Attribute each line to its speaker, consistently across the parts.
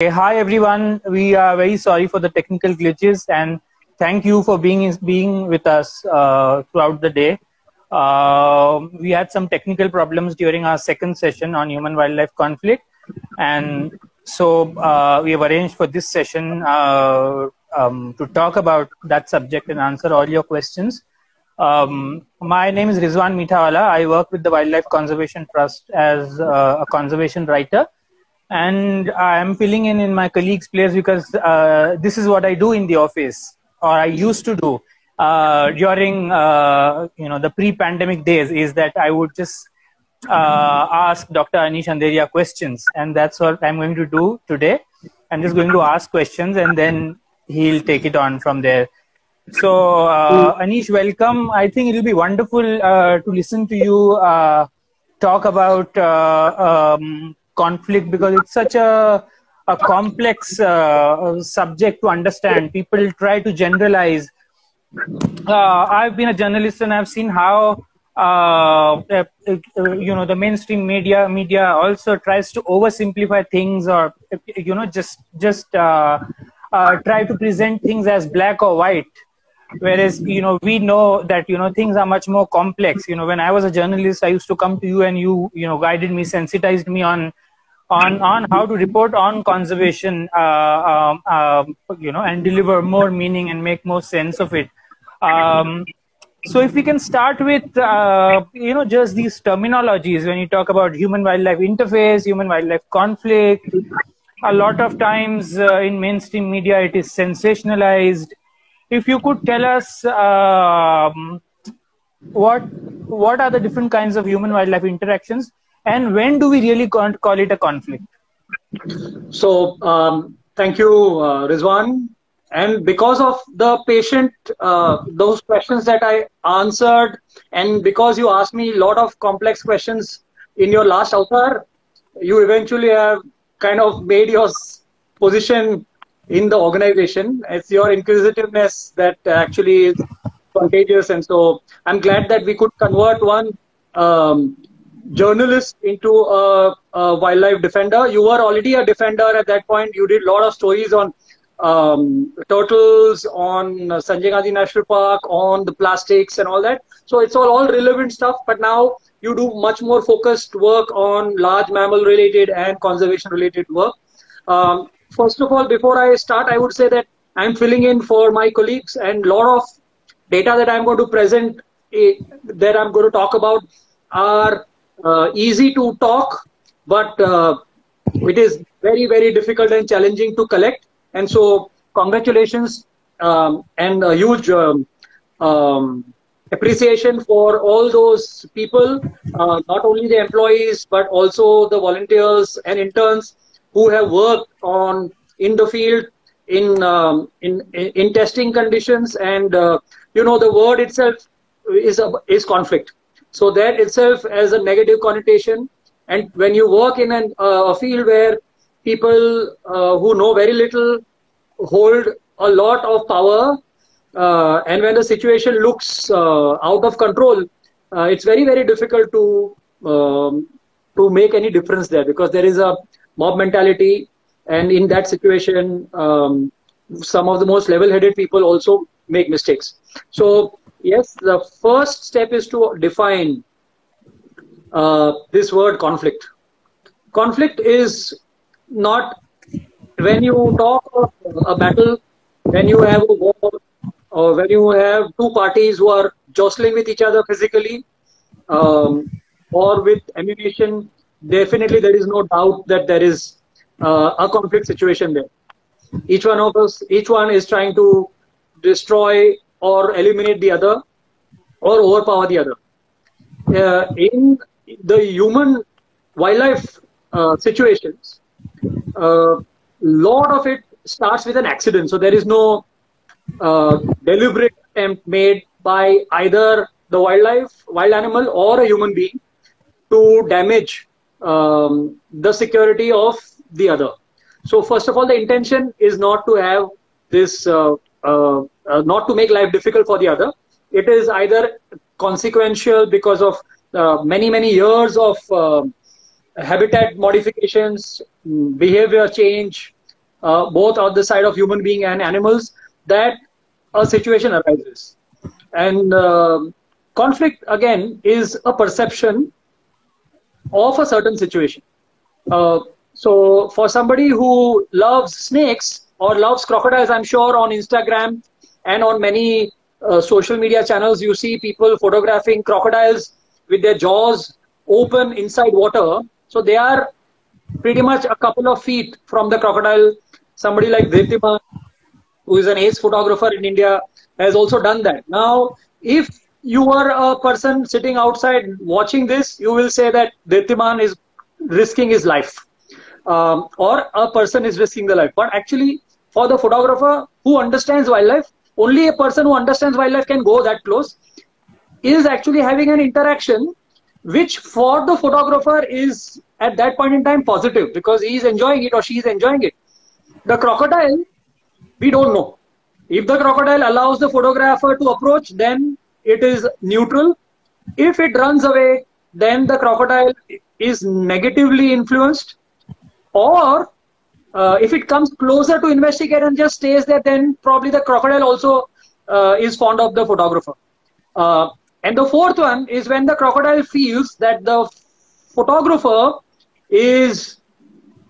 Speaker 1: Okay, hi everyone. We are very sorry for the technical glitches and thank you for being with us throughout the day. We had some technical problems during our second session on human-wildlife conflict, and so we have arranged for this session to talk about that subject and answer all your questions. My name is Rizwan Mithawala. I work with the Wildlife Conservation Trust as a conservation writer. And I'm filling in my colleagues' place because this is what I do in the office, or I used to do during the pre-pandemic days. Is that I would just ask Dr. Anish Anderia questions, and that's what I'm going to do today. I'm just going to ask questions, and then he'll take it on from there. So Anish, welcome. I think it'll be wonderful to listen to you talk about conflict, because it's such a complex subject to understand. People try to generalize. I've been a journalist and I've seen how the mainstream media also tries to oversimplify things, or just try to present things as black or white. Whereas, we know that, things are much more complex. When I was a journalist, I used to come to you and you guided me, sensitized me on how to report on conservation, and deliver more meaning and make more sense of it. So if we can start with, just these terminologies, when you talk about human-wildlife interface, human-wildlife conflict, a lot of times in mainstream media, it is sensationalized. If you could tell us what are the different kinds of human-wildlife interactions, and when do we really call it a conflict?
Speaker 2: So thank you, Rizwan. And because of the patient, those questions that I answered, and because you asked me a lot of complex questions in your last avatar, you eventually have kind of made your position in the organization. It's your inquisitiveness that actually is contagious. And so I'm glad that we could convert one journalist into a wildlife defender. You were already a defender at that point. You did a lot of stories on turtles, on Sanjay Gandhi National Park, on the plastics and all that. So it's all relevant stuff. But now you do much more focused work on large mammal related and conservation related work. First of all, before I start, I would say that I'm filling in for my colleagues, and a lot of data that I'm going to present, that I'm going to talk about, are easy to talk, but it is very, very difficult and challenging to collect. And so congratulations and a huge appreciation for all those people, not only the employees, but also the volunteers and interns who have worked in the field in testing conditions. And the word itself is conflict. So that itself has a negative connotation. And when you work in a field where people who know very little hold a lot of power, and when the situation looks out of control, it's very, very difficult to make any difference there, because there is a mob mentality, and in that situation, some of the most level-headed people also make mistakes. So yes, the first step is to define this word conflict. Conflict is not when you talk of a battle, when you have a war, or when you have two parties who are jostling with each other physically, or with ammunition. Definitely there is no doubt that there is a conflict situation there. Each one is trying to destroy or eliminate the other, or overpower the other. In the human wildlife situations, lot of it starts with an accident. So there is no deliberate attempt made by either the wild animal or a human being to damage the security of the other. So first of all, the intention is not to have this, not to make life difficult for the other. It is either consequential because of many, many years of habitat modifications, behavior change, both on the side of human being and animals, that a situation arises. And conflict, again, is a perception of a certain situation. So for somebody who loves snakes or loves crocodiles, I'm sure on Instagram and on many social media channels, you see people photographing crocodiles with their jaws open inside water. So they are pretty much a couple of feet from the crocodile. Somebody like Dhritiman, who is an ace photographer in India, has also done that. Now, if you are a person sitting outside watching this, you will say that Dhritiman is risking his life, or a person is risking the life. But actually, for the photographer who understands wildlife, only a person who understands wildlife can go that close, is actually having an interaction which for the photographer is at that point in time positive, because he is enjoying it or she is enjoying it. The crocodile, we don't know. If the crocodile allows the photographer to approach, then it is neutral. If it runs away, then the crocodile is negatively influenced. Or if it comes closer to investigate and just stays there, then probably the crocodile also is fond of the photographer. And the fourth one is when the crocodile feels that the photographer is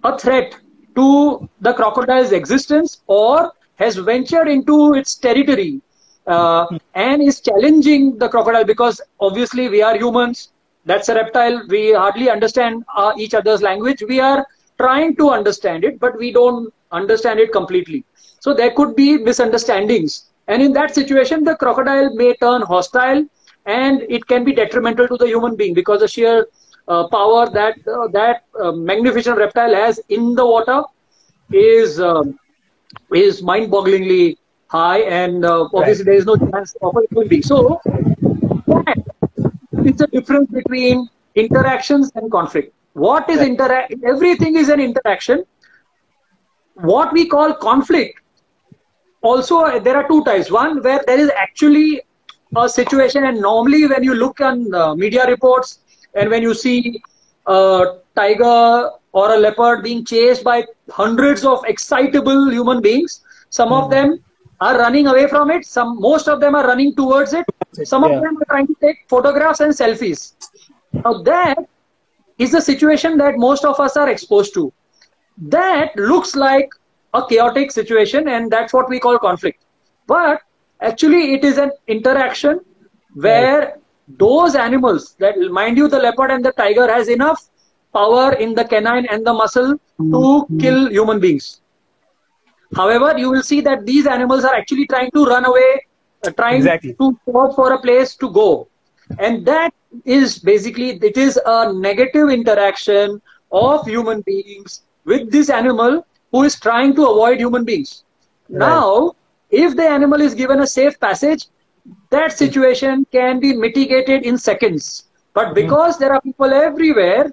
Speaker 2: a threat to the crocodile's existence or has ventured into its territory and is challenging the crocodile, because obviously we are humans, that's a reptile, we hardly understand each other's language. We are trying to understand it, but we don't understand it completely. So there could be misunderstandings. And in that situation, the crocodile may turn hostile, and it can be detrimental to the human being, because the sheer power that that magnificent reptile has in the water is mind-bogglingly high, and obviously there is no chance of a human being. So it's a difference between interactions and conflict. What is everything is an interaction. What we call conflict, also there are two types. One where there is actually a situation, and normally when you look on media reports and when you see a tiger or a leopard being chased by hundreds of excitable human beings, some of them are running away from it, most of them are running towards it, some of them are trying to take photographs and selfies. Now that is the situation that most of us are exposed to. That looks like a chaotic situation, and that's what we call conflict. But actually it is an interaction where those animals, that mind you, the leopard and the tiger has enough power in the canine and the muscle to kill human beings. However, you will see that these animals are actually trying to run away, trying to search for a place to go. And that is basically, it is a negative interaction of human beings with this animal who is trying to avoid human beings. Now, if the animal is given a safe passage, that situation can be mitigated in seconds. But because there are people everywhere,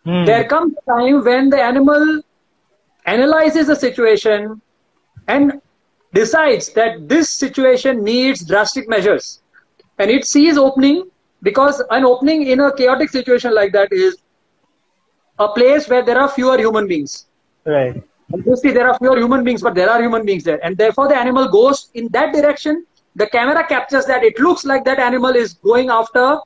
Speaker 2: there comes a time when the animal analyzes the situation and decides that this situation needs drastic measures. And it sees opening, because an opening in a chaotic situation like that is a place where there are fewer human beings.
Speaker 1: Right.
Speaker 2: Obviously, there are fewer human beings, but there are human beings there. And therefore, the animal goes in that direction. The camera captures that. It looks like that animal is going after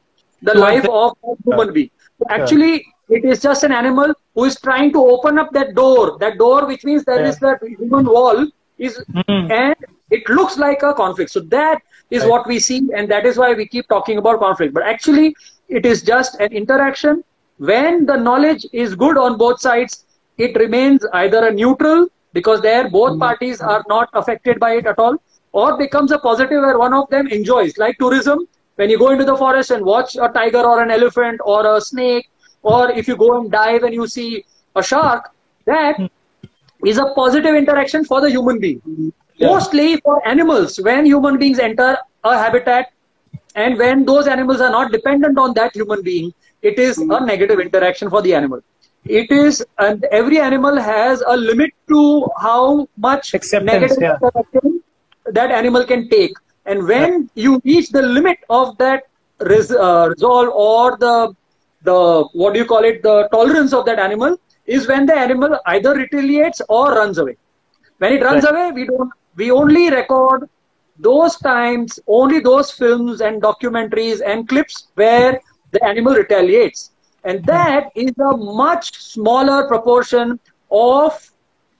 Speaker 2: the life of a human being. So actually, it is just an animal who is trying to open up that door. That door, which means there is that human wall, is, and it looks like a conflict. So that is what we see, and that is why we keep talking about conflict. But actually, it is just an interaction. When the knowledge is good on both sides, it remains either a neutral, because there both parties are not affected by it at all, or becomes a positive where one of them enjoys. Like tourism, when you go into the forest and watch a tiger or an elephant or a snake, or if you go and dive and you see a shark, that is a positive interaction for the human being. Mostly for animals, when human beings enter a habitat and when those animals are not dependent on that human being, it is a negative interaction for the animal. It is, and every animal has a limit to how much negative interaction that animal can take. And when you reach the limit of that resolve, or the what do you call it, the tolerance of that animal, is when the animal either retaliates or runs away. When it runs away, we only record those times, only those films and documentaries and clips where the animal retaliates. And that is a much smaller proportion of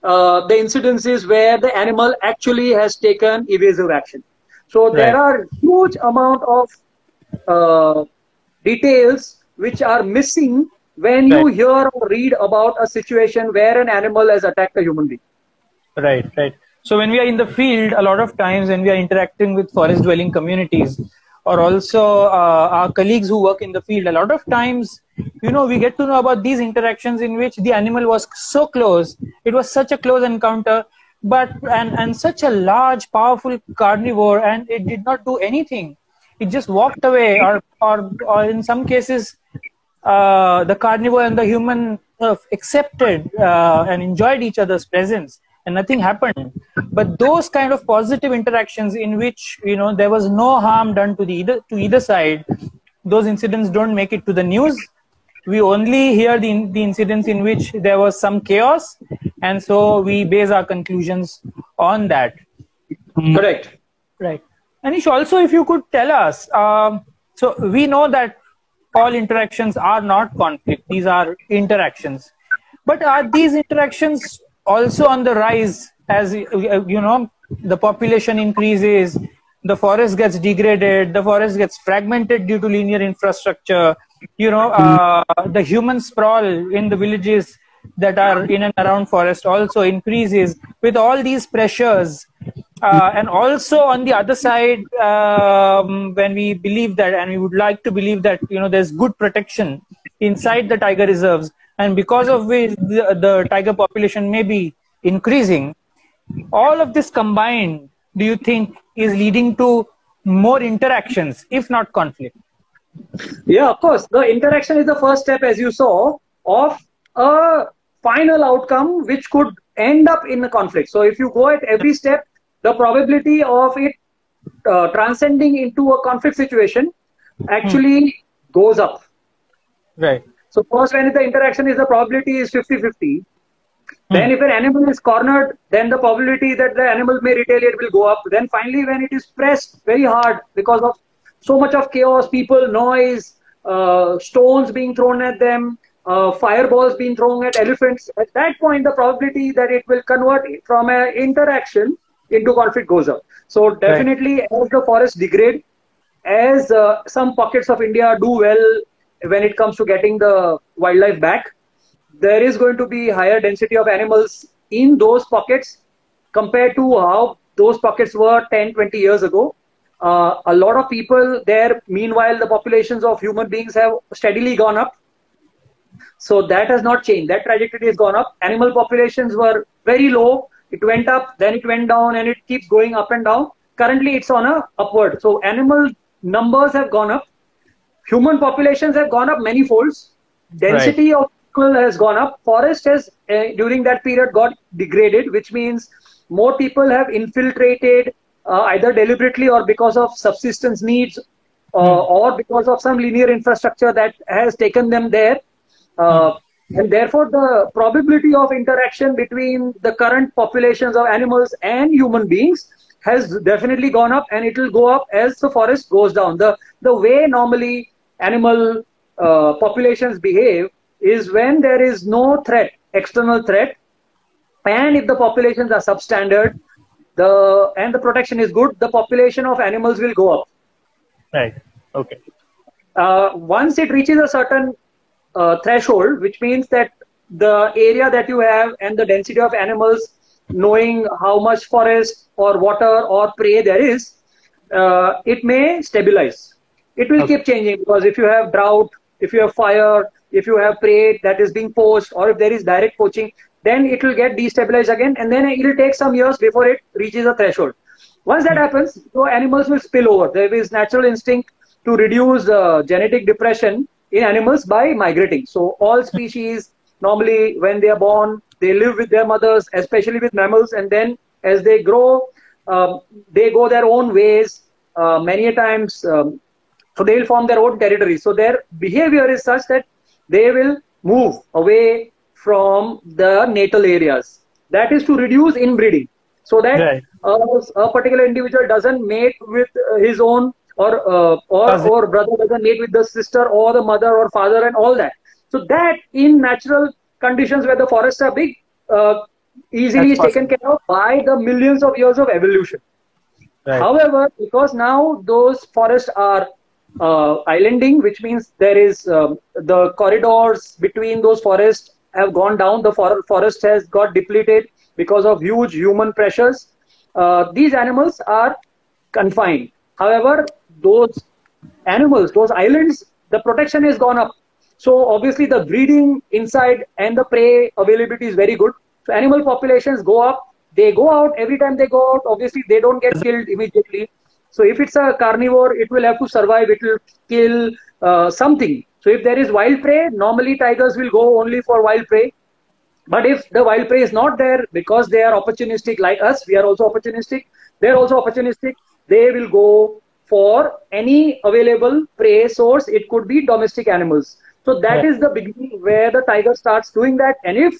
Speaker 2: the incidences where the animal actually has taken evasive action. So there are huge amount of details which are missing when you hear or read about a situation where an animal has attacked a human being.
Speaker 1: Right, right. So when we are in the field, a lot of times when we are interacting with forest dwelling communities, or also our colleagues who work in the field, a lot of times, you know, we get to know about these interactions in which the animal was so close, it was such a close encounter, but and such a large, powerful carnivore, and it did not do anything. It just walked away, or in some cases, the carnivore and the human accepted and enjoyed each other's presence, and nothing happened. But those kind of positive interactions in which, you know, there was no harm done to either side, those incidents don't make it to the news. We only hear the incidents in which there was some chaos, and so we base our conclusions on that.
Speaker 2: Correct.
Speaker 1: Right. Anish, also, if you could tell us, so we know that all interactions are not conflict, these are interactions. But are these interactions also on the rise as, you know, the population increases, the forest gets degraded, the forest gets fragmented due to linear infrastructure, you know, the human sprawl in the villages that are in and around forest also increases with all these pressures. And also on the other side, when we believe that, and we would like to believe that, you know, there's good protection inside the tiger reserves, and because of which the tiger population may be increasing, all of this combined, do you think, is leading to more interactions, if not conflict?
Speaker 2: Yeah, of course. The interaction is the first step, as you saw, of a final outcome which could end up in a conflict. So if you go at every step, the probability of it transcending into a conflict situation actually goes up.
Speaker 1: Right.
Speaker 2: So first, when the interaction is, the probability is 50-50. Then if an animal is cornered, then the probability that the animal may retaliate will go up. Then finally, when it is pressed very hard because of so much of chaos, people, noise, stones being thrown at them, fireballs being thrown at elephants, at that point, the probability that it will convert from an interaction into conflict goes up. So definitely, as the forests degrade, as some pockets of India do well when it comes to getting the wildlife back, there is going to be higher density of animals in those pockets compared to how those pockets were 10-20 years ago. A lot of people there, meanwhile, the populations of human beings have steadily gone up. So that has not changed. That trajectory has gone up. Animal populations were very low. It went up, then it went down, and it keeps going up and down. Currently, it's on a upward. So animal numbers have gone up. Human populations have gone up many folds. Density of people has gone up. Forest has, during that period, got degraded, which means more people have infiltrated either deliberately or because of subsistence needs or because of some linear infrastructure that has taken them there. And therefore, the probability of interaction between the current populations of animals and human beings has definitely gone up, and it will go up as the forest goes down. The way normally animal populations behave is when there is no threat, external threat, and if the populations are substandard, and the protection is good, the population of animals will go up.
Speaker 1: Right. Okay.
Speaker 2: Once it reaches a certain threshold, which means that the area that you have and the density of animals, knowing how much forest or water or prey there is, it may stabilize. It will keep changing, because if you have drought, if you have fire, if you have prey that is being poached, or if there is direct poaching, then it will get destabilized again, and then it will take some years before it reaches a threshold. Once that happens, so animals will spill over. There is natural instinct to reduce genetic depression in animals by migrating. So all species, normally when they are born, they live with their mothers, especially with mammals, and then as they grow, they go their own ways. Many times, so they will form their own territory. So their behavior is such that they will move away from the natal areas. That is to reduce inbreeding, so that
Speaker 1: Right.
Speaker 2: a particular individual doesn't mate with his own, or brother doesn't mate with the sister or the mother or father and all that. So that in natural conditions where the forests are big, easily
Speaker 1: That's
Speaker 2: is taken
Speaker 1: possible.
Speaker 2: care of by the millions of years of evolution.
Speaker 1: Right.
Speaker 2: However, because now those forests are islanding, which means there is the corridors between those forests have gone down. The forest has got depleted because of huge human pressures. These animals are confined. However, those animals, those islands, the protection has gone up. So obviously the breeding inside and the prey availability is very good. So animal populations go up. They go out every time they go out. Obviously they don't get killed immediately. So if it's a carnivore, it will have to survive. It will kill something. So if there is wild prey, normally tigers will go only for wild prey. But if the wild prey is not there, because they are opportunistic like us, we are also opportunistic, they're also opportunistic, they will go for any available prey source. It could be domestic animals. So that
Speaker 1: Right.
Speaker 2: is the beginning where the tiger starts doing that. And if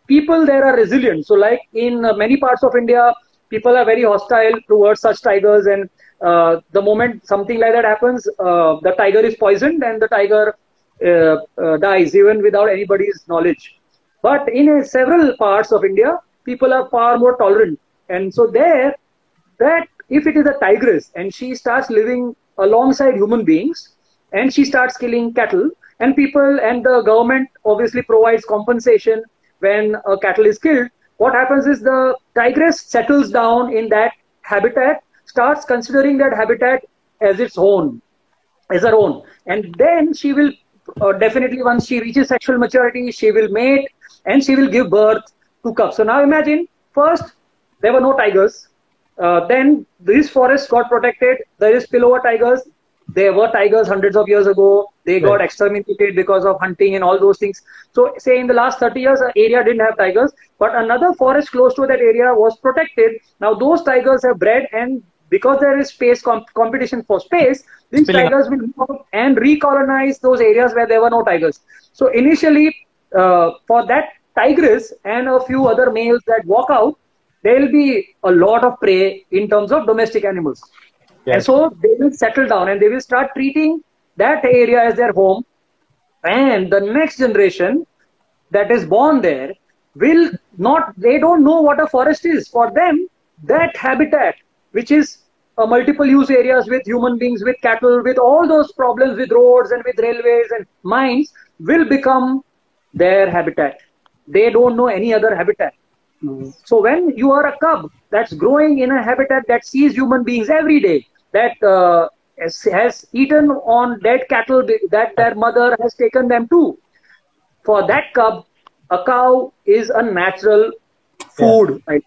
Speaker 2: people there are resilient, so like in many parts of India, people are very hostile towards such tigers. And the moment something like that happens, the tiger is poisoned and the tiger dies even without anybody's knowledge. But in several parts of India, people are far more tolerant. And so there, that if it is a tigress and she starts living alongside human beings and she starts killing cattle, and people and the government obviously provides compensation when a cattle is killed, what happens is the tigress settles down in that habitat, starts considering that habitat as its own, as her own. And then she will definitely, once she reaches sexual maturity, she will mate and she will give birth to cubs. So now imagine, first, there were no tigers. Then this forest got protected. There is spillover tigers. There were tigers hundreds of years ago. They got
Speaker 1: Right.
Speaker 2: exterminated because of hunting and all those things. So say in the last 30 years, the area didn't have tigers, but another forest close to that area was protected. Now those tigers have bred, and because there is space competition for space, these
Speaker 1: Spilling up.
Speaker 2: tigers will move out and recolonize those areas where there were no tigers. So initially, for that tigress and a few other males that walk out, there will be a lot of prey in terms of domestic animals. And
Speaker 1: Yes.
Speaker 2: so they will settle down and they will start treating that area as their home. And the next generation that is born there will not, they don't know what a forest is. For them, that habitat, which is multiple use areas with human beings, with cattle, with all those problems with roads and with railways and mines, will become their habitat. They don't know any other habitat. So when you are a cub that's growing in a habitat that sees human beings every day, that has eaten on dead cattle that their mother has taken them to, for that cub, a cow is a natural food. Right?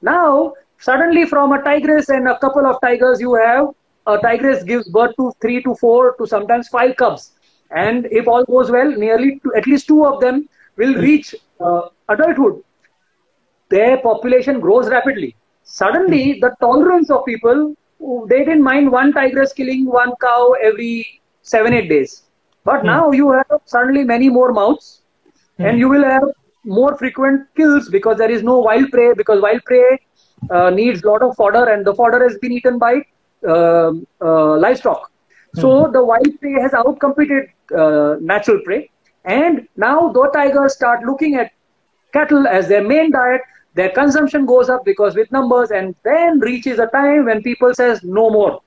Speaker 2: Now, suddenly from a tigress and a couple of tigers, you have a tigress gives birth to 3 to 4 to sometimes 5 cubs. And if all goes well, nearly at least 2 of them will reach adulthood. Their population grows rapidly. Suddenly, the tolerance of people, they didn't mind one tigress killing one cow every 7-8 days. But now you have suddenly many more mouths, and you will have more frequent kills because there is no wild prey, because wild prey needs a lot of fodder, and the fodder has been eaten by livestock. So the wild prey has outcompeted natural prey. And now the tigers start looking at cattle as their main diet. Their consumption goes up because with numbers, and then reaches a time when people says no more.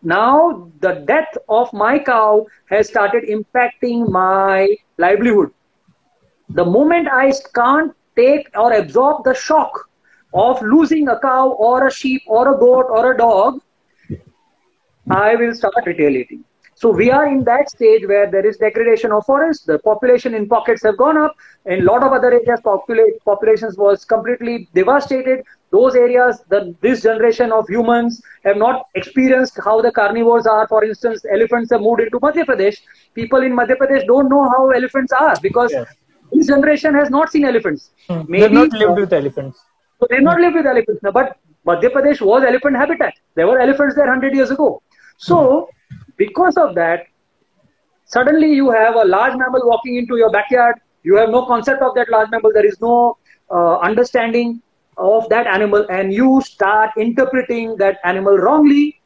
Speaker 2: Now the death of my cow has started impacting my livelihood. The moment I can't take or absorb the shock of losing a cow or a sheep or a goat or a dog, I will start retaliating. So we are in that stage where there is degradation of forests. The population in pockets have gone up. In a lot of other areas, populations was completely devastated. Those areas, this generation of humans have not experienced how the carnivores are. For instance, elephants have moved into Madhya Pradesh. People in Madhya Pradesh don't know how elephants are because this generation has not seen elephants.
Speaker 1: They've not lived with elephants.
Speaker 2: So they've not lived with elephants. But Madhya Pradesh was elephant habitat. There were elephants there 100 years ago. So because of that, suddenly you have a large mammal walking into your backyard. You have no concept of that large mammal. There is no understanding of that animal, and you start interpreting that animal wrongly,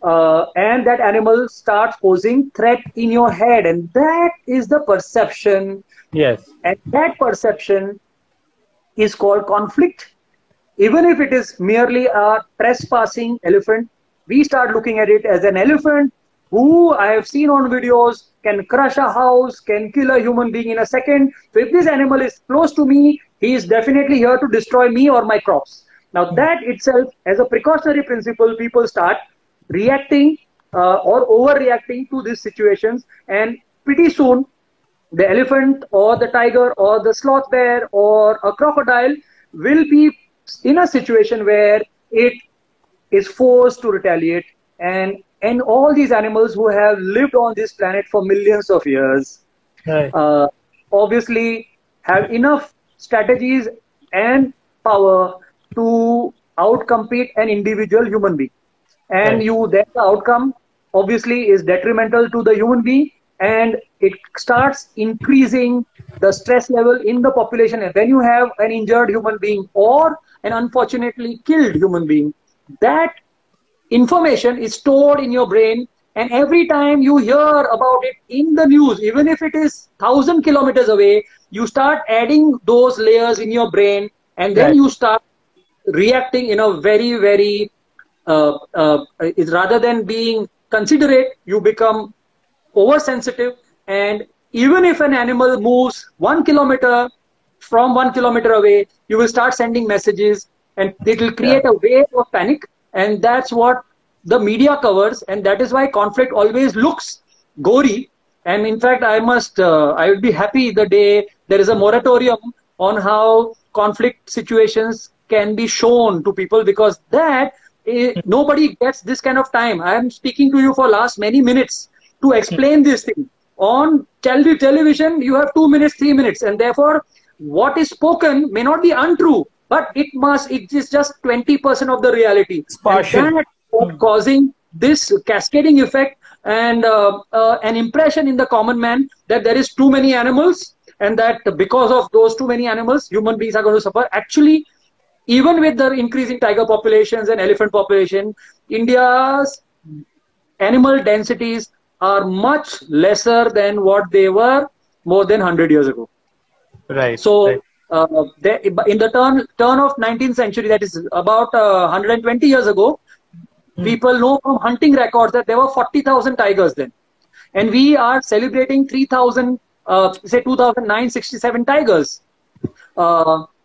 Speaker 2: and that animal starts posing threat in your head, and that is the perception.
Speaker 1: Yes.
Speaker 2: And that perception is called conflict. Even if it is merely a trespassing elephant, we start looking at it as an elephant who I have seen on videos can crush a house, can kill a human being in a second. So if this animal is close to me, he is definitely here to destroy me or my crops. Now that itself, as a precautionary principle, people start reacting or overreacting to these situations, and pretty soon the elephant or the tiger or the sloth bear or a crocodile will be in a situation where it is forced to retaliate, and all these animals who have lived on this planet for millions of years,
Speaker 1: Right.
Speaker 2: obviously have enough strategies and power to outcompete an individual human being. And
Speaker 1: Right.
Speaker 2: then the outcome obviously is detrimental to the human being, and it starts increasing the stress level in the population. And when you have an injured human being or an unfortunately killed human being, that information is stored in your brain, and every time you hear about it in the news, even if it is 1,000 kilometers away, you start adding those layers in your brain, and then
Speaker 1: Right.
Speaker 2: you start reacting in a very, very rather than being considerate, you become oversensitive. And even if an animal moves 1 kilometer from 1 kilometer away, you will start sending messages, and it will create a wave of panic. And that's what the media covers, and that is why conflict always looks gory. And in fact, I would be happy the day there is a moratorium on how conflict situations can be shown to people, because nobody gets this kind of time. I am speaking to you for last many minutes to explain this thing. On television, you have 2 minutes, 3 minutes, and therefore what is spoken may not be untrue, but it is just 20% of the reality.
Speaker 1: It's partial.
Speaker 2: And that's what causing this cascading effect, and an impression in the common man that there is too many animals, and that because of those too many animals, human beings are going to suffer. Actually, even with the increasing tiger populations and elephant population, India's animal densities are much lesser than what they were more than 100 years ago.
Speaker 1: Right.
Speaker 2: So,
Speaker 1: right.
Speaker 2: in the turn of 19th century, that is about 120 years ago, people know from hunting records that there were 40,000 tigers then. And we are celebrating 3,000, say 2009, 67 tigers.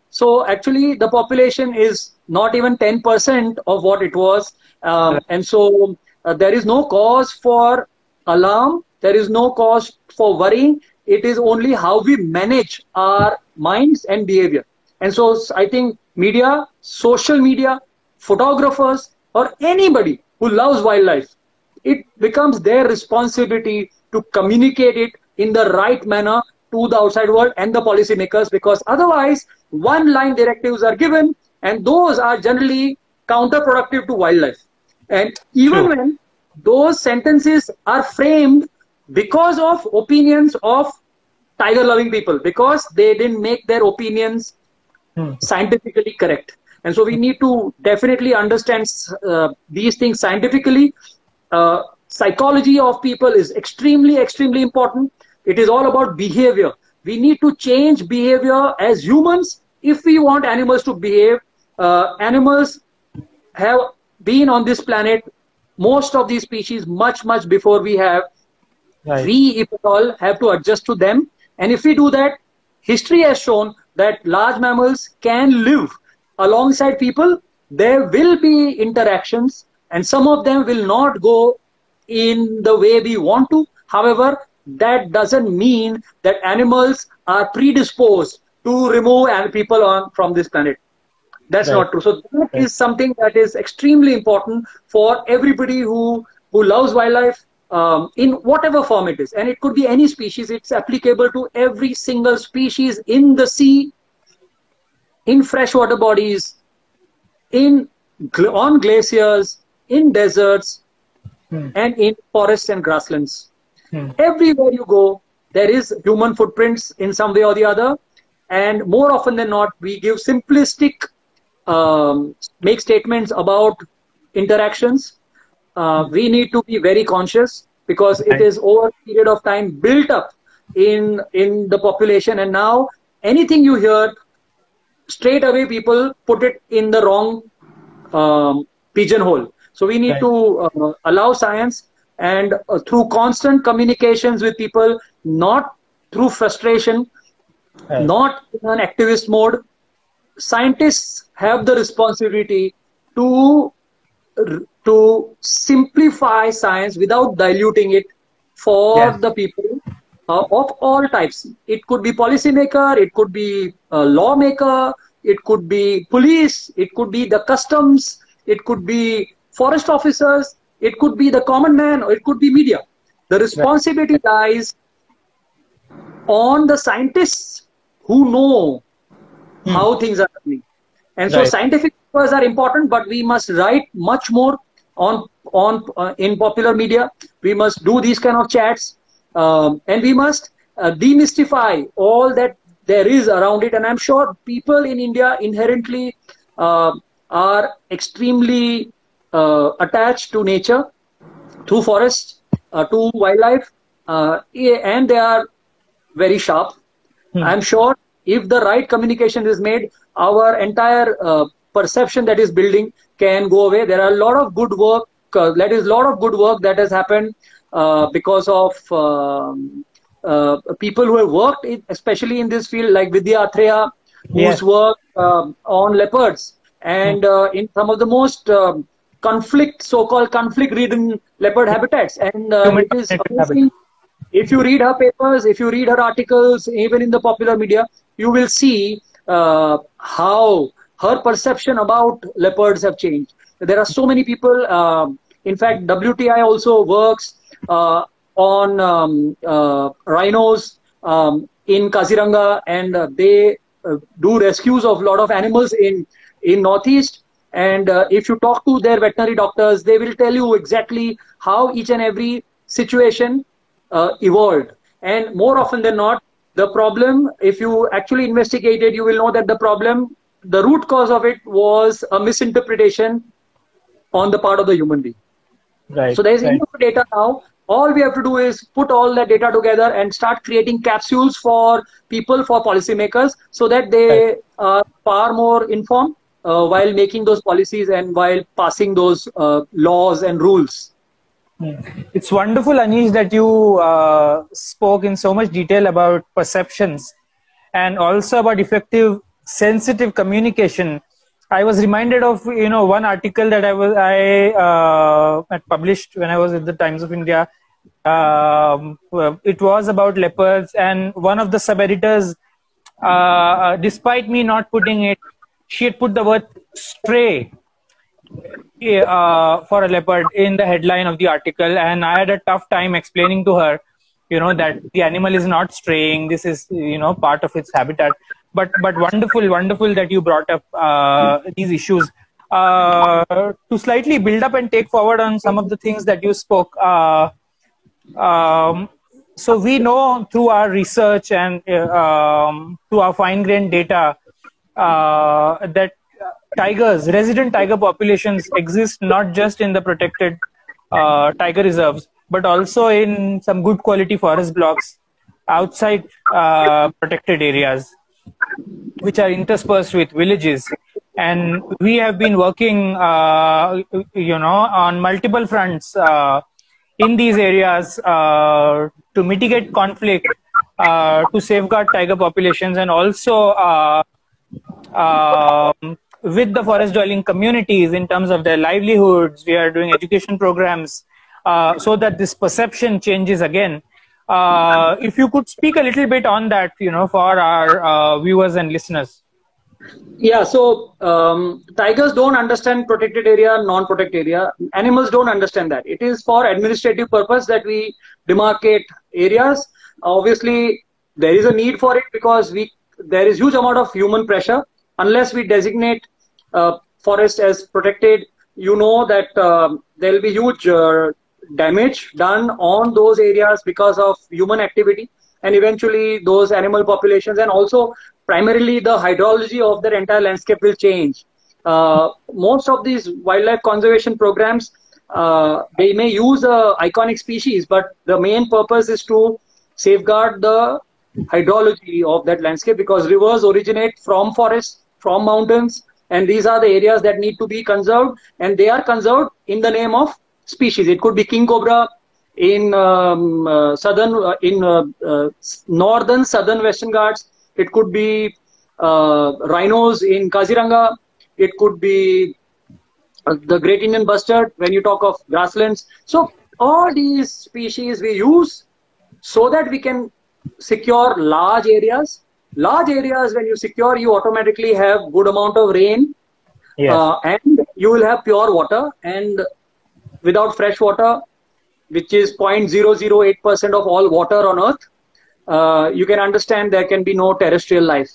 Speaker 2: So actually the population is not even 10% of what it was. And so there is no cause for alarm. There is no cause for worrying. It is only how we manage our minds and behavior. And so I think media, social media, photographers, or anybody who loves wildlife, it becomes their responsibility to communicate it in the right manner to the outside world and the policymakers, because otherwise one-line directives are given, and those are generally counterproductive to wildlife. And even when those sentences are framed because of opinions of tiger-loving people, because they didn't make their opinions scientifically correct. And so we need to definitely understand these things scientifically. Psychology of people is extremely, extremely important. It is all about behavior. We need to change behavior as humans if we want animals to behave. Animals have been on this planet, most of these species, much, much before we have.
Speaker 1: Right.
Speaker 2: We, if at all, have to adjust to them. And if we do that, history has shown that large mammals can live alongside people. There will be interactions, and some of them will not go in the way we want to. However, that doesn't mean that animals are predisposed to remove people from this planet. That's not true. So that is something that is extremely important for everybody who loves wildlife, in whatever form it is. And it could be any species. It's applicable to every single species in the sea, in freshwater bodies, on glaciers, in deserts, and in forests and grasslands. Everywhere you go, there is human footprints in some way or the other. and more often than not, we give simplistic, make statements about interactions. We need to be very conscious, because it is over a period of time built up in the population, and now anything you hear, straight away people put it in the wrong pigeonhole. So we need to allow science, and through constant communications with people, not through frustration, not in an activist mode. Scientists have the responsibility to simplify science without diluting it for the people of all types. It could be policymaker, it could be a lawmaker, it could be police, it could be the customs, it could be forest officers, it could be the common man, or it could be media. The responsibility lies on the scientists who know how things are happening. And so scientific papers are important, but we must write much more in popular media. We must do these kind of chats, and we must demystify all that there is around it. And I'm sure people in India inherently are extremely attached to nature, to forests, to wildlife, and they are very sharp. I'm sure if the right communication is made, our entire perception that is building can go away. There are a lot of good work, that has happened because of people who have worked, especially in this field, like Vidya Athreya, who's worked on leopards, and in some of the most so-called conflict-ridden leopard habitats. And it is amazing. If you read her papers, if you read her articles, even in the popular media, you will see how her perception about leopards have changed. There are so many people. In fact, WTI also works on rhinos in Kaziranga, and they do rescues of a lot of animals in Northeast. And if you talk to their veterinary doctors, they will tell you exactly how each and every situation evolved. And more often than not, the problem, if you actually investigate it, you will know that the root cause of it was a misinterpretation on the part of the human being. So there is enough data now. All we have to do is put all that data together and start creating capsules for people, for policymakers, so that they are far more informed while making those policies and while passing those laws and rules.
Speaker 1: It's wonderful, Anish, that you spoke in so much detail about perceptions and also about effective, sensitive communication. I was reminded of one article that I had published when I was at the Times of India. It was about leopards, and one of the sub-editors, despite me not putting it, she had put the word stray for a leopard in the headline of the article, and I had a tough time explaining to her, that the animal is not straying. This is, part of its habitat. But wonderful that you brought up these issues. To slightly build up and take forward on some of the things that you spoke. So we know through our research and through our fine-grained data that resident tiger populations exist not just in the protected tiger reserves, but also in some good quality forest blocks outside protected areas, which are interspersed with villages. And we have been working, on multiple fronts in these areas to mitigate conflict, to safeguard tiger populations, and also with the forest dwelling communities in terms of their livelihoods. We are doing education programs so that this perception changes again. If you could speak a little bit on that, for our viewers and listeners.
Speaker 2: Yeah, so tigers don't understand protected area, non-protected area. Animals don't understand that. It is for administrative purpose that we demarcate areas. Obviously, there is a need for it because there is huge amount of human pressure. Unless we designate forest as protected, that there will be huge damage done on those areas because of human activity, and eventually those animal populations and also primarily the hydrology of their entire landscape will change. Most of these wildlife conservation programs, they may use a iconic species, but the main purpose is to safeguard the hydrology of that landscape, because rivers originate from forests, from mountains, and these are the areas that need to be conserved, and they are conserved in the name of species. It could be king cobra in northern southern Western Ghats. It could be rhinos in Kaziranga. It could be the great Indian bustard when you talk of grasslands. So all these species we use so that we can secure large areas. Large areas, when you secure, you automatically have good amount of rain, and you will have pure water. And without fresh water, which is 0.008% of all water on earth, you can understand there can be no terrestrial life.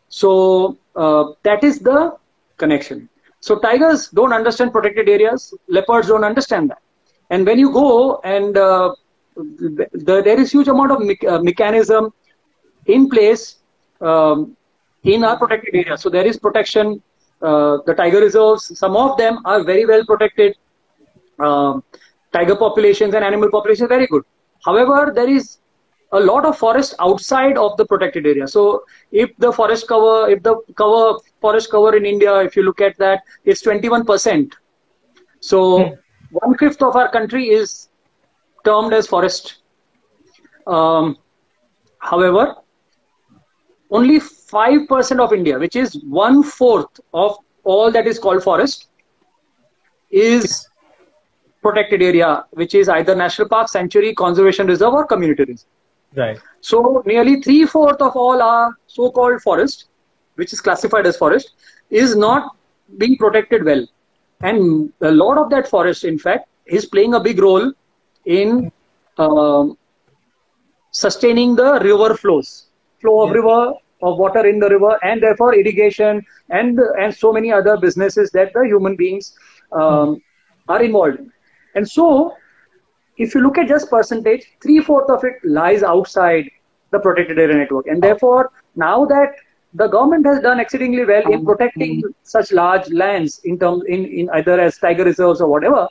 Speaker 2: So that is the connection. So tigers don't understand protected areas, leopards don't understand that. And when you go and there is huge amount of mechanism in place in our protected areas. So there is protection. The tiger reserves, some of them are very well protected. Tiger populations and animal populations, very good. However, there is a lot of forest outside of the protected area. So if the forest cover, forest cover in India, if you look at that, it's 21%. So 1/5 of our country is termed as forest. However, only 5% of India, which is 1/4 of all that is called forest, is protected area, which is either national park, sanctuary, conservation reserve, or community reserve.
Speaker 1: Right.
Speaker 2: So nearly 3/4 of all our so-called forest, which is classified as forest, is not being protected well. And a lot of that forest, in fact, is playing a big role in sustaining the river flow of river, of water in the river, and therefore irrigation and so many other businesses that the human beings are involved in. And so, if you look at just percentage, 3/4 of it lies outside the protected area network. And therefore, now that the government has done exceedingly well in protecting such large lands in terms in either as tiger reserves or whatever,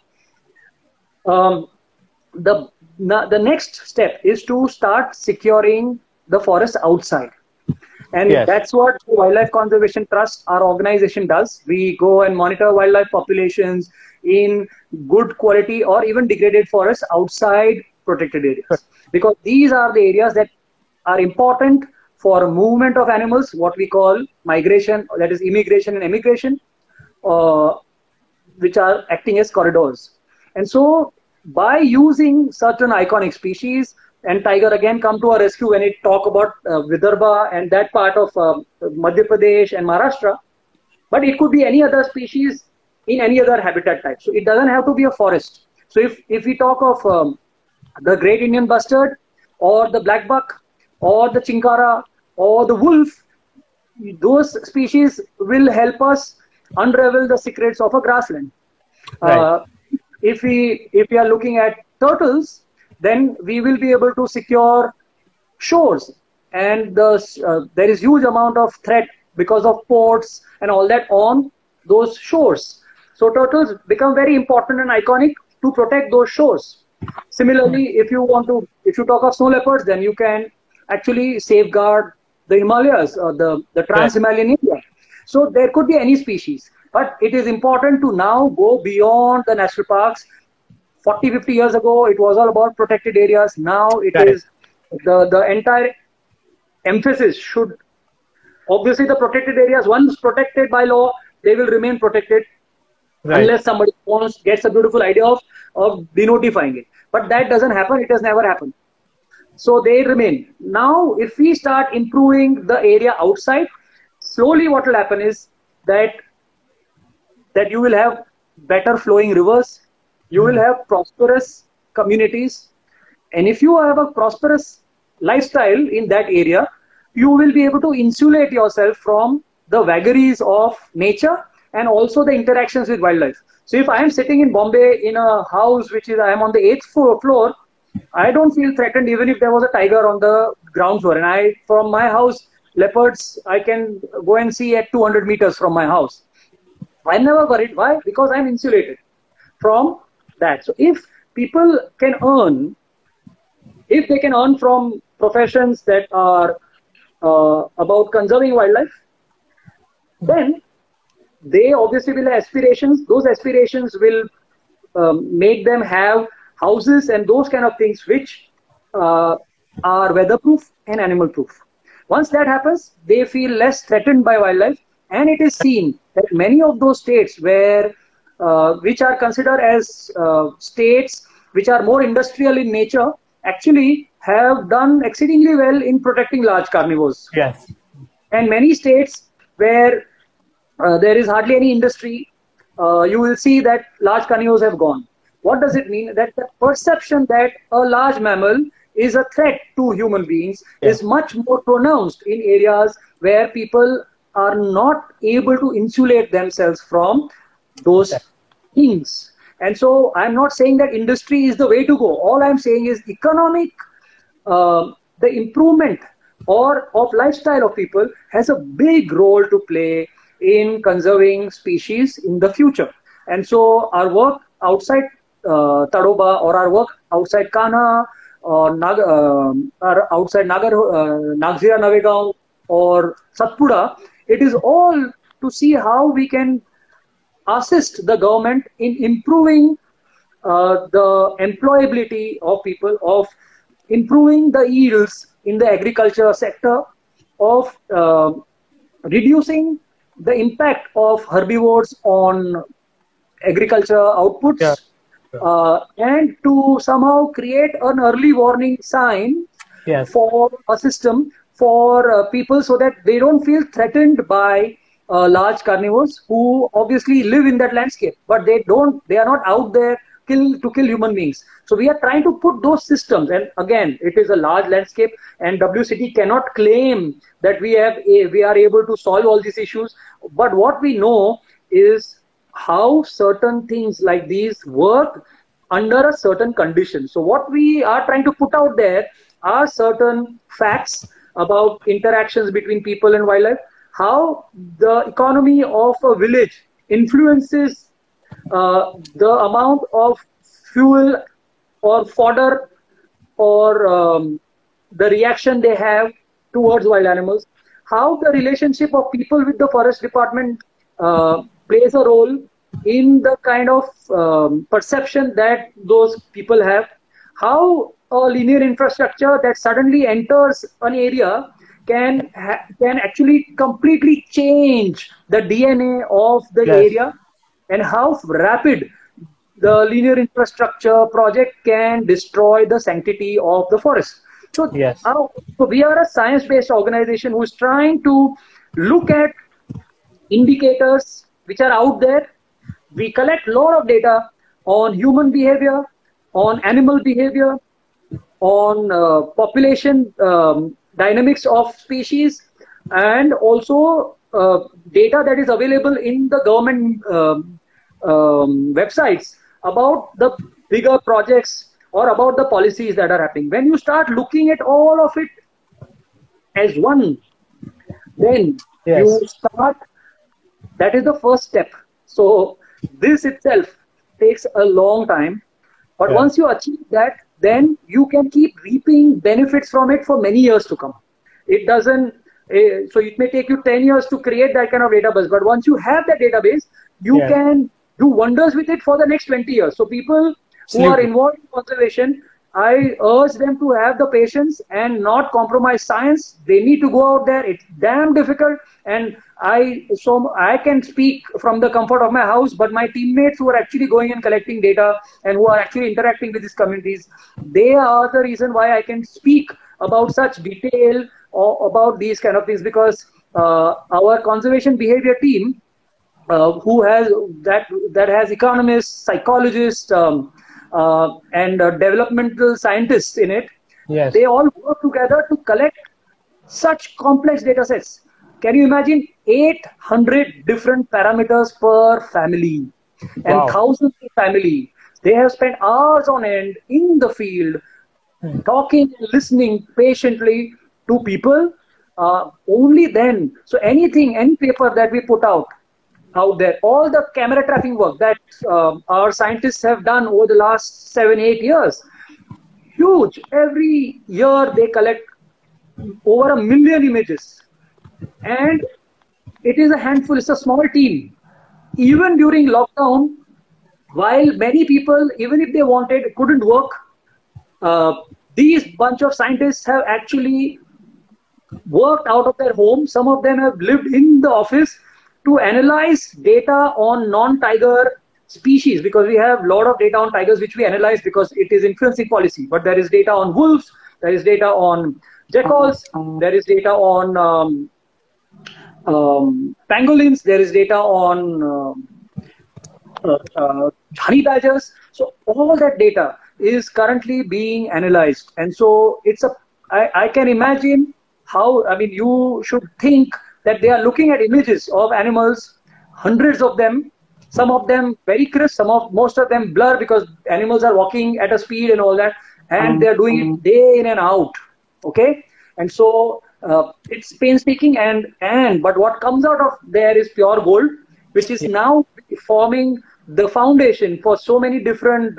Speaker 2: the next step is to start securing the forest outside. And that's what Wildlife Conservation Trust, our organization, does. We go and monitor wildlife populations in good quality or even degraded forests outside protected areas. Because these are the areas that are important for movement of animals, what we call migration, that is immigration and emigration, which are acting as corridors. And so by using certain iconic species, and tiger again come to our rescue when it talk about Vidarbha and that part of Madhya Pradesh and Maharashtra, but it could be any other species in any other habitat type. So it doesn't have to be a forest. So if we talk of the great Indian bustard or the black buck or the chinkara or the wolf, those species will help us unravel the secrets of a grassland.
Speaker 1: Right.
Speaker 2: If we are looking at turtles, then we will be able to secure shores, and there is huge amount of threat because of ports and all that on those shores. So turtles become very important and iconic to protect those shores. Similarly, if you talk of snow leopards, then you can actually safeguard the Himalayas or the trans-Himalayan area. So there could be any species, but it is important to now go beyond the national parks. 40, 50 years ago, it was all about protected areas. Now it is the entire emphasis should, obviously the protected areas, once protected by law, they will remain protected unless somebody gets a beautiful idea of denotifying it. But that doesn't happen. It has never happened. So they remain. Now, if we start improving the area outside, slowly what will happen is that you will have better flowing rivers. You will have prosperous communities. And if you have a prosperous lifestyle in that area, you will be able to insulate yourself from the vagaries of nature and also the interactions with wildlife. So if I am sitting in Bombay in a house which is, I am on the 8th floor, I don't feel threatened even if there was a tiger on the ground floor. And from my house, leopards I can go and see at 200 meters from my house. I'm never worried. Why? Because I'm insulated from that. So if people can earn, if they can earn from professions that are about conserving wildlife, then they obviously will have aspirations. Those aspirations will make them have houses and those kind of things which are weatherproof and animal proof. Once that happens, they feel less threatened by wildlife, and it is seen that many of those states where which are considered as states which are more industrial in nature actually have done exceedingly well in protecting large carnivores.
Speaker 1: Yes.
Speaker 2: And many states where there is hardly any industry, you will see that large carnivores have gone. What does it mean? That the perception that a large mammal is a threat to human beings is much more pronounced in areas where people are not able to insulate themselves from those things. And so I'm not saying that industry is the way to go. All I'm saying is economic, the improvement of lifestyle of people has a big role to play in conserving species in the future. And so our work outside Tadoba, or our work outside Kanha, or outside Nagzira Navegaon or Satpura, it is all to see how we can assist the government in improving the employability of people, of improving the yields in the agriculture sector, of reducing the impact of herbivores on agriculture outputs, and to somehow create an early warning sign for a system for people so that they don't feel threatened by large carnivores who obviously live in that landscape, but they are not out there to kill human beings. So we are trying to put those systems, and again, it is a large landscape, and WCT cannot claim that we are able to solve all these issues. But what we know is how certain things like these work under a certain condition. So what we are trying to put out there are certain facts about interactions between people and wildlife, how the economy of a village influences the amount of fuel or fodder or the reaction they have towards wild animals, how the relationship of people with the forest department plays a role in the kind of perception that those people have, how a linear infrastructure that suddenly enters an area can actually completely change the DNA of the area, and how rapid the linear infrastructure project can destroy the sanctity of the forest. So, so we are a science-based organization who is trying to look at indicators which are out there. We collect a lot of data on human behavior, on animal behavior, on population dynamics of species, and also data that is available in the government websites about the bigger projects or about the policies that are happening. When you start looking at all of it as one, then you start, that is the first step. So this itself takes a long time, but once you achieve that, then you can keep reaping benefits from it for many years to come. It doesn't, so it may take you 10 years to create that kind of database, but once you have that database, you can do wonders with it for the next 20 years. So people who are involved in conservation, I urge them to have the patience and not compromise science. They need to go out there. It's damn difficult. And I can speak from the comfort of my house, but my teammates who are actually going and collecting data and who are actually interacting with these communities, they are the reason why I can speak about such detail or about these kind of things, because our conservation behavior team, who has that has economists, psychologists, and developmental scientists in it, they all work together to collect such complex data sets. Can you imagine 800 different parameters per family and thousands of families? They have spent hours on end in the field, talking and listening patiently to people only then. So anything, any paper that we put out there, all the camera tracking work that our scientists have done over the last 7-8 years, huge. Every year they collect over 1 million images, and it is a handful. It's a small team. Even during lockdown, while many people, even if they wanted, couldn't work, these bunch of scientists have actually worked out of their home. Some of them have lived in the office to analyze data on non-tiger species, because we have a lot of data on tigers which we analyze because it is influencing policy. But there is data on wolves, there is data on jackals, there is data on pangolins, there is data on honey badgers. So all that data is currently being analyzed, and so it's I can imagine how, I mean, you should think that they are looking at images of animals, hundreds of them, some of them very crisp, most of them blur because animals are walking at a speed and all that, and they are doing it day in and out. Okay, and so it's painstaking, but what comes out of there is pure gold, which is now forming the foundation for so many different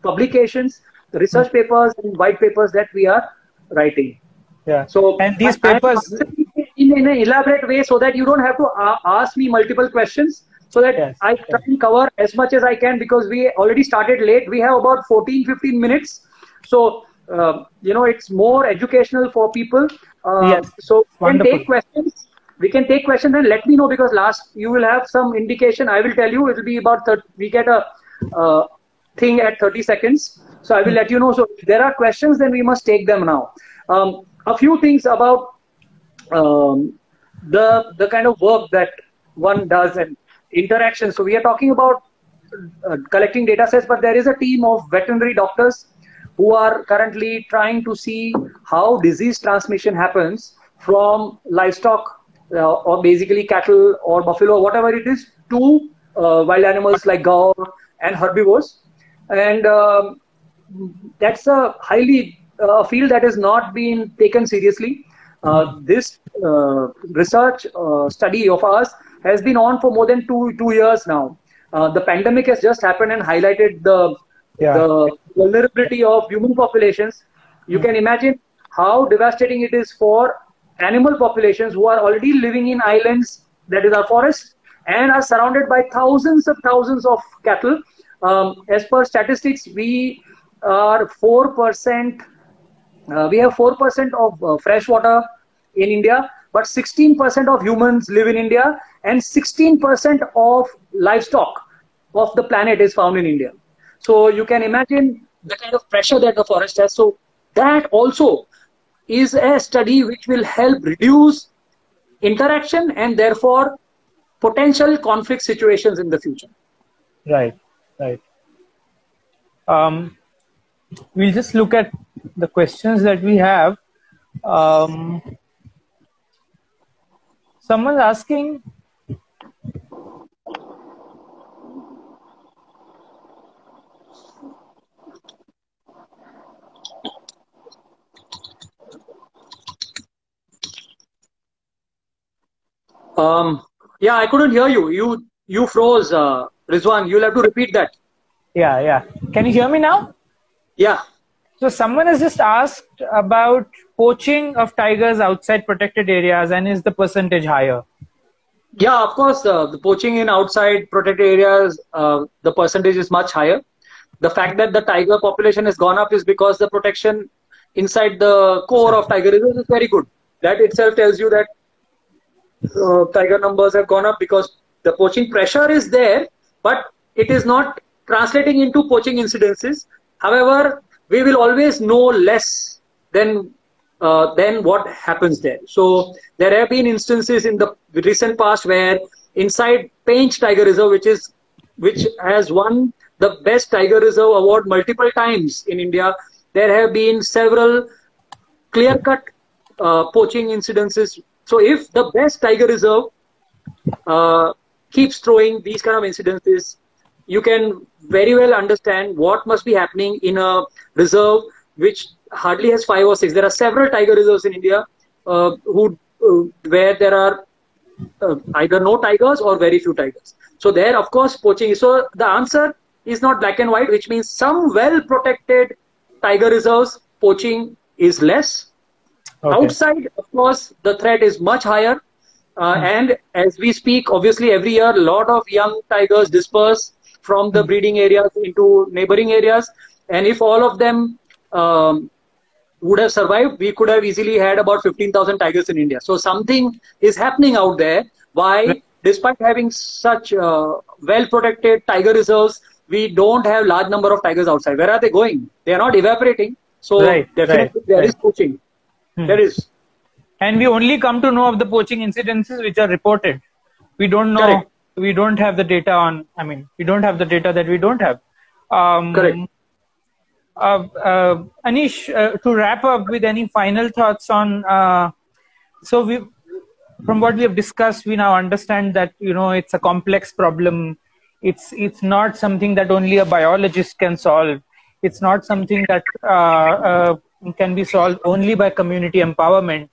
Speaker 2: publications, research papers and white papers that we are writing.
Speaker 1: Yeah.
Speaker 2: So,
Speaker 1: and these papers
Speaker 2: in an elaborate way, so that you don't have to ask me multiple questions, so that I try and cover as much as I can, because we already started late. We have about 14-15 minutes. So, it's more educational for people. So we can take questions. We can take questions and let me know, because you will have some indication. I will tell you, it will be about we get a thing at 30 seconds. So I will let you know. So if there are questions, then we must take them now. A few things about the kind of work that one does and interaction. So we are talking about collecting data sets, but there is a team of veterinary doctors who are currently trying to see how disease transmission happens from livestock or basically cattle or buffalo, whatever it is, to wild animals like gaur and herbivores. And that's a highly field that has not been taken seriously. This research study of ours has been on for more than two years now. The pandemic has just happened and highlighted the vulnerability of human populations. You can imagine how devastating it is for animal populations who are already living in islands, that is our forests, and are surrounded by thousands of cattle. As per statistics, we are 4%. We have 4% of fresh water in India, but 16% of humans live in India, and 16% of livestock of the planet is found in India. So you can imagine the kind of pressure that the forest has. So that also is a study which will help reduce interaction and therefore potential conflict situations in the future.
Speaker 1: Right. We'll just look at the questions that we have. Someone's asking,
Speaker 2: yeah, I couldn't hear you. You froze, Rizwan. You'll have to repeat that.
Speaker 1: Yeah. Can you hear me now?
Speaker 2: Yeah.
Speaker 1: So someone has just asked about poaching of tigers outside protected areas, and is the percentage higher?
Speaker 2: Yeah, of course, the poaching in outside protected areas, the percentage is much higher. The fact that the tiger population has gone up is because the protection inside the core of tiger reserves is very good. That itself tells you that tiger numbers have gone up because the poaching pressure is there, but it is not translating into poaching incidences. However, we will always know less than what happens there. So there have been instances in the recent past where inside Pench Tiger Reserve, which has won the best tiger reserve award multiple times in India, there have been several clear-cut poaching incidences. So if the best tiger reserve keeps throwing these kind of incidences, you can very well understand what must be happening in a reserve which hardly has 5 or 6. There are several tiger reserves in India, where there are either no tigers or very few tigers. So there, of course, poaching. So the answer is not black and white, which means some well-protected tiger reserves, poaching is less. Okay. Outside, of course, the threat is much higher. And as we speak, obviously, every year, a lot of young tigers disperse from the breeding areas into neighboring areas. And if all of them would have survived, we could have easily had about 15,000 tigers in India. So something is happening out there. Why, despite having such well-protected tiger reserves, we don't have large number of tigers outside. Where are they going? They are not evaporating. So definitely there is poaching. There is.
Speaker 1: And we only come to know of the poaching incidences which are reported. We don't know. Correct. We don't have the data on. I mean, we don't have the data that we don't have.
Speaker 2: Correct.
Speaker 1: Anish, to wrap up with any final thoughts on. From what we have discussed, we now understand that it's a complex problem. It's not something that only a biologist can solve. It's not something that can be solved only by community empowerment.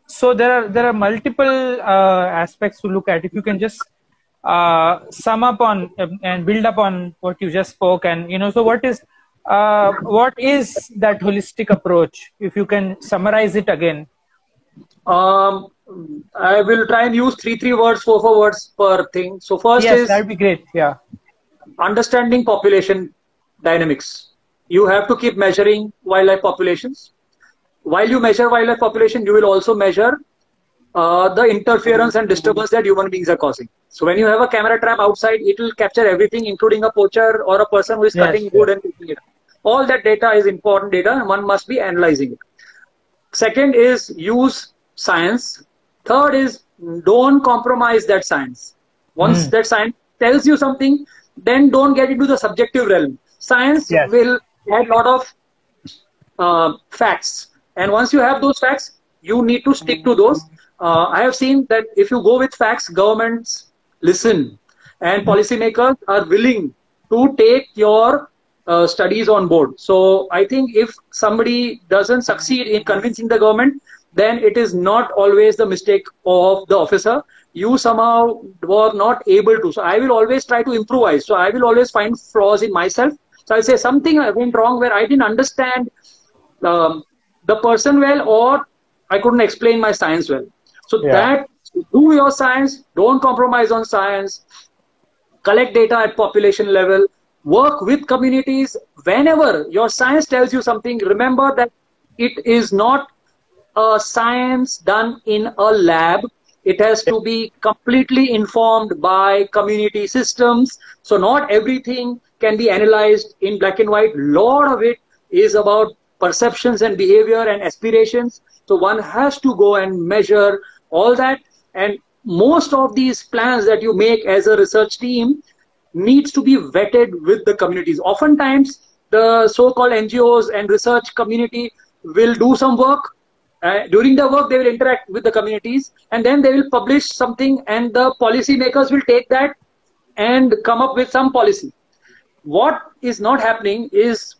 Speaker 1: So there are multiple aspects to look at. If you can just sum up on and build up on what you just spoke, and so what is that holistic approach? If you can summarize it again.
Speaker 2: I will try and use three words, four words per thing. So first is
Speaker 1: that'd be great. Yeah,
Speaker 2: understanding population dynamics. You have to keep measuring wildlife populations. While you measure wildlife population, you will also measure the interference and disturbance that human beings are causing. So when you have a camera trap outside, it will capture everything, including a poacher or a person who is cutting wood and taking it. All that data is important data, and one must be analyzing it. Second is use science. Third is don't compromise that science. Once that science tells you something, then don't get into the subjective realm. Science will add a lot of facts. And once you have those facts, you need to stick to those. I have seen that if you go with facts, governments listen, and policymakers are willing to take your studies on board. So I think if somebody doesn't succeed in convincing the government, then it is not always the mistake of the officer. You somehow were not able to. So I will always try to improvise. So I will always find flaws in myself. So I'll say something went wrong where I didn't understand the person well, or I couldn't explain my science well. So that, do your science, don't compromise on science, collect data at population level, work with communities. Whenever your science tells you something, remember that it is not a science done in a lab. It has to be completely informed by community systems. So not everything can be analyzed in black and white. A lot of it is about perceptions and behavior and aspirations. So one has to go and measure all that. And most of these plans that you make as a research team needs to be vetted with the communities. Oftentimes, the so-called NGOs and research community will do some work. During the work, they will interact with the communities, and then they will publish something, and the policymakers will take that and come up with some policy. What is not happening is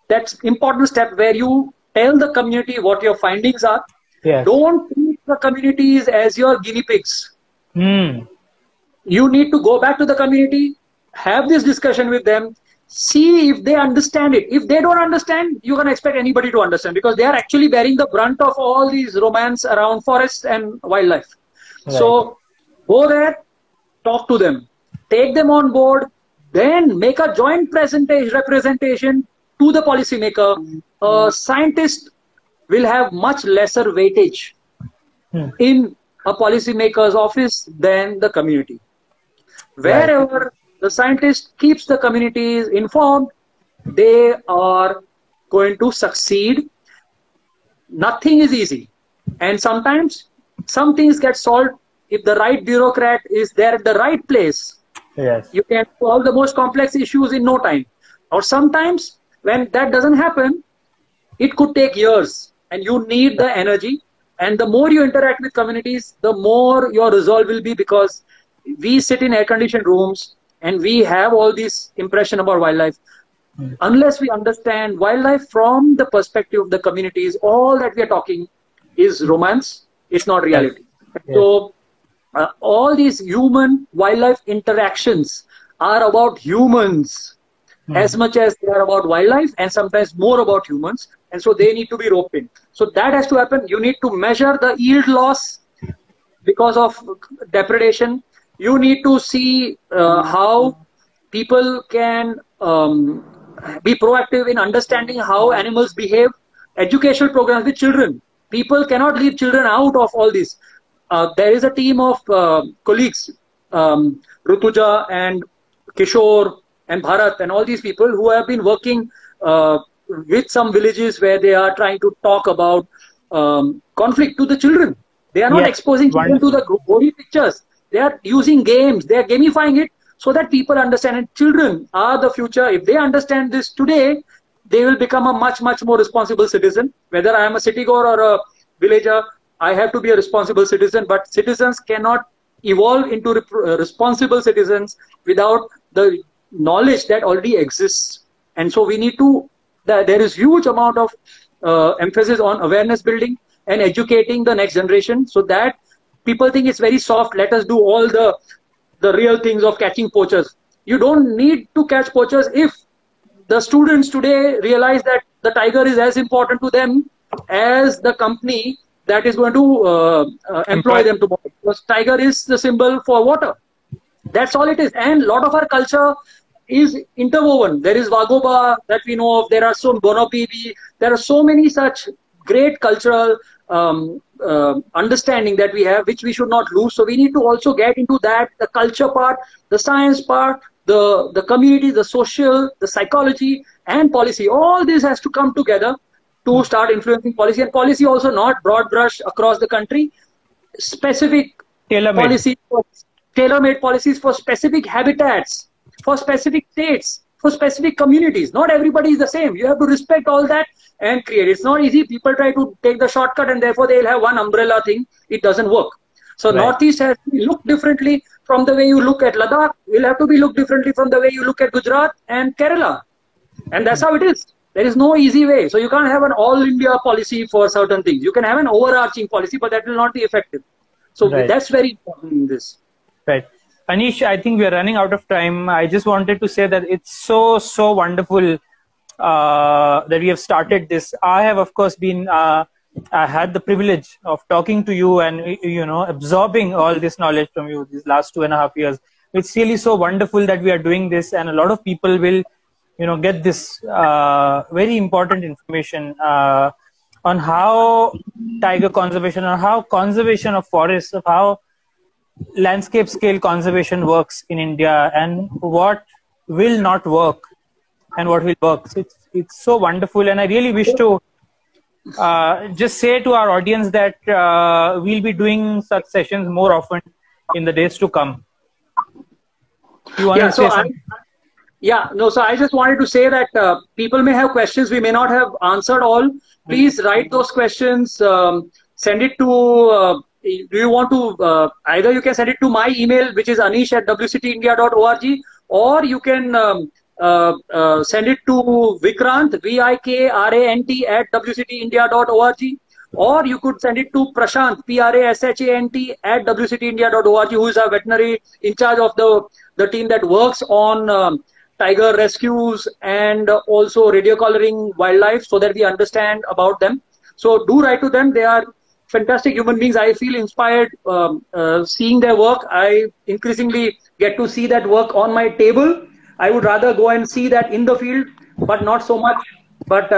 Speaker 2: that important step where you tell the community what your findings are. Don't treat the communities as your guinea pigs. You need to go back to the community, have this discussion with them, see if they understand it. If they don't understand, you can expect anybody to understand, because they are actually bearing the brunt of all these romance around forests and wildlife. So go there, talk to them, take them on board, then make a joint representation to the policymaker. A scientist will have much lesser weightage in a policymaker's office than the community. Wherever the scientist keeps the communities informed, they are going to succeed. Nothing is easy. And sometimes some things get solved if the right bureaucrat is there at the right place. You can solve the most complex issues in no time. Or sometimes when that doesn't happen, it could take years, and you need the energy. And the more you interact with communities, the more your resolve will be, because we sit in air-conditioned rooms and we have all this impression about wildlife. Unless we understand wildlife from the perspective of the communities, all that we are talking is romance. It's not reality.
Speaker 1: Yes.
Speaker 2: So all these human-wildlife interactions are about humans as much as they are about wildlife, and sometimes more about humans. And so they need to be roped in. So that has to happen. You need to measure the yield loss because of depredation. You need to see how people can be proactive in understanding how animals behave. Educational programs with children. People cannot leave children out of all this. There is a team of colleagues, Rutuja and Kishore and Bharat and all these people who have been working with some villages where they are trying to talk about conflict to the children. They are not exposing children to the gory pictures. They are using games. They are gamifying it so that people understand. And children are the future. If they understand this today, they will become a much, much more responsible citizen. Whether I am a city goer or a villager, I have to be a responsible citizen. But citizens cannot evolve into responsible citizens without the knowledge that already exists. And so we need to, there is huge amount of emphasis on awareness building and educating the next generation, so that people think it's very soft. Let us do all the real things of catching poachers. You don't need to catch poachers if the students today realize that the tiger is as important to them as the company that is going to employ them tomorrow. Because tiger is the symbol for water. That's all it is. And a lot of our culture is interwoven. There is Wagoba that we know of. There are some Bonobibi. There are so many such great cultural understanding that we have, which we should not lose. So we need to also get into that, the culture part, the science part, the community, the social, the psychology and policy. All this has to come together to start influencing policy. And policy also not broad brush across the country. Specific policy, tailor-made policies for specific habitats, for specific states, for specific communities. Not everybody is the same. You have to respect all that and create. It's not easy. People try to take the shortcut and therefore they'll have one umbrella thing. It doesn't work. So Northeast has to be looked differently from the way you look at Ladakh. Will have to be looked differently from the way you look at Gujarat and Kerala. And that's how it is. There is no easy way. So you can't have an all India policy for certain things. You can have an overarching policy, but that will not be effective. So that's very important in this.
Speaker 1: Right. Anish, I think we are running out of time. I just wanted to say that it's so wonderful that we have started this. I have, of course, been I had the privilege of talking to you and absorbing all this knowledge from you these last 2.5 years. It's really so wonderful that we are doing this, and a lot of people will get this very important information on how tiger conservation, or how conservation of forests, of how landscape scale conservation works in India, and what will not work and what will work. So it's so wonderful, and I really wish to just say to our audience that we'll be doing such sessions more often in the days to come. You want to say something?
Speaker 2: So I just wanted to say that people may have questions we may not have answered all. Please write those questions, send it to do you want to either you can send it to my email, which is anish@wcityindia.org, or you can send it to Vikrant, Vikrant @wcityindia.org, or you could send it to Prashant, Prashant @wcityindia.org, who is a veterinary in charge of the team that works on tiger rescues and also radio collaring wildlife, so that we understand about them. So do write to them. They are fantastic human beings. I feel inspired seeing their work. I increasingly get to see that work on my table. I would rather go and see that in the field, but not so much. But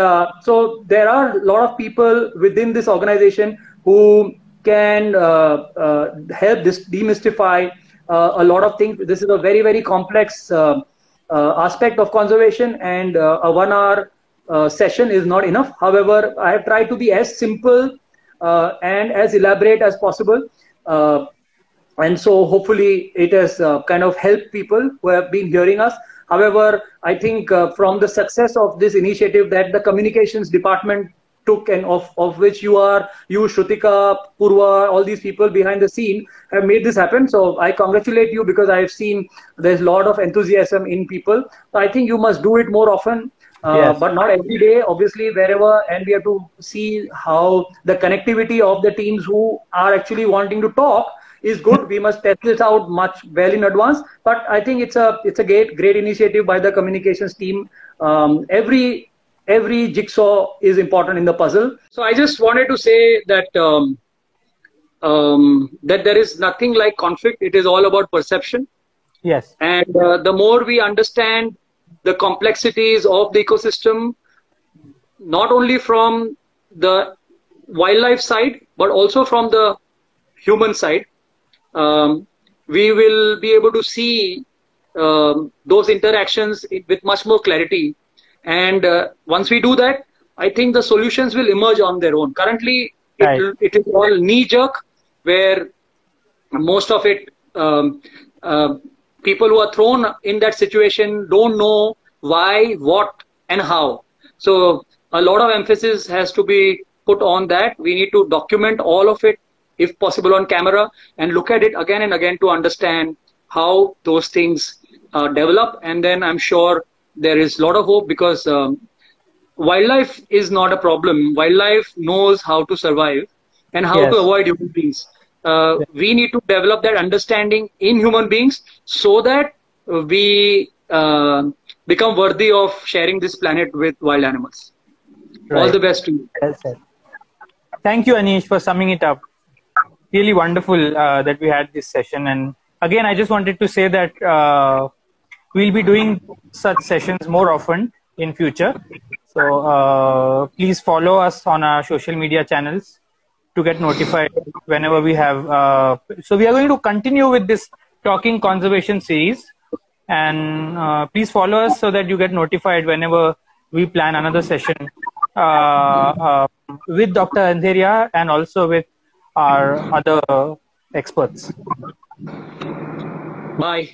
Speaker 2: so there are a lot of people within this organization who can help demystify a lot of things. This is a very, very complex aspect of conservation, and a 1-hour session is not enough. However, I have tried to be as simple and as elaborate as possible. And so hopefully it has kind of helped people who have been hearing us. However, I think from the success of this initiative that the communications department took, and of which you, Shrutika, Purva, all these people behind the scene have made this happen. So I congratulate you, because I have seen there's a lot of enthusiasm in people. So I think you must do it more often.
Speaker 1: Yes.
Speaker 2: but not every day, obviously, wherever, and we have to see how the connectivity of the teams who are actually wanting to talk is good. We must test this out much well in advance. But I think it's a great initiative by the communications team. Every jigsaw is important in the puzzle. So I just wanted to say that that there is nothing like conflict. It is all about perception.
Speaker 1: Yes.
Speaker 2: And the more we understand the complexities of the ecosystem, not only from the wildlife side, but also from the human side, we will be able to see those interactions with much more clarity. And once we do that, I think the solutions will emerge on their own. Currently, it is all knee-jerk, where most of it, people who are thrown in that situation don't know why, what, and how. So a lot of emphasis has to be put on that. We need to document all of it, if possible, on camera, and look at it again and again to understand how those things develop. And then I'm sure there is a lot of hope, because wildlife is not a problem. Wildlife knows how to survive and how to avoid human beings. We need to develop that understanding in human beings so that we become worthy of sharing this planet with wild animals. All the best to you.
Speaker 1: Well said. Thank you, Anish, for summing it up. Really wonderful that we had this session. And again, I just wanted to say that we'll be doing such sessions more often in future. So please follow us on our social media channels to get notified whenever we have. So we are going to continue with this Talking Conservation series. And please follow us so that you get notified whenever we plan another session with Dr. Andheria and also with our other experts.
Speaker 2: Bye.